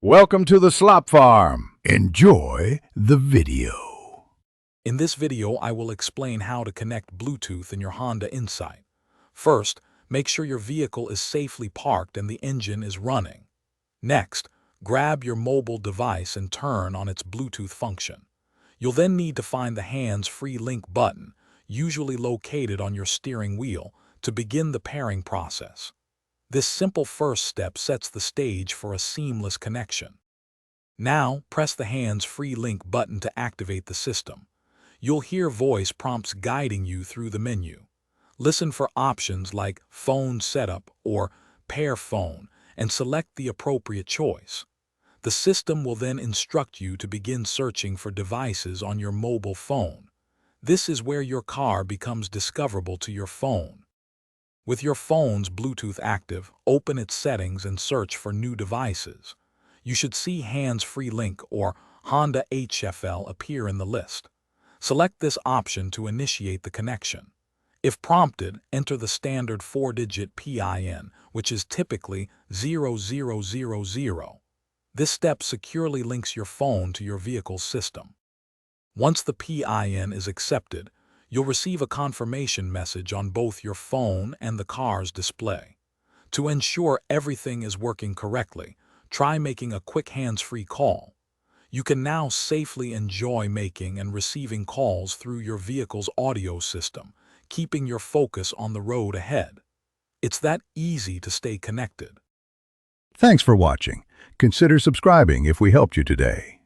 Welcome to the Slop Farm. Enjoy the video. In this video, I will explain how to connect Bluetooth in your Honda Insight. First, make sure your vehicle is safely parked and the engine is running. Next, grab your mobile device and turn on its Bluetooth function. You'll then need to find the hands-free link button, usually located on your steering wheel, to begin the pairing process. This simple first step sets the stage for a seamless connection. Now, press the hands-free link button to activate the system. You'll hear voice prompts guiding you through the menu. Listen for options like Phone Setup or Pair Phone and select the appropriate choice. The system will then instruct you to begin searching for devices on your mobile phone. This is where your car becomes discoverable to your phone. With your phone's Bluetooth active, open its settings and search for new devices. You should see Hands-Free Link or Honda HFL appear in the list. Select this option to initiate the connection. If prompted, enter the standard 4-digit PIN, which is typically 0000. This step securely links your phone to your vehicle's system. Once the PIN is accepted, you'll receive a confirmation message on both your phone and the car's display. To ensure everything is working correctly, try making a quick hands-free call. You can now safely enjoy making and receiving calls through your vehicle's audio system, keeping your focus on the road ahead. It's that easy to stay connected. Thanks for watching. Consider subscribing if we helped you today.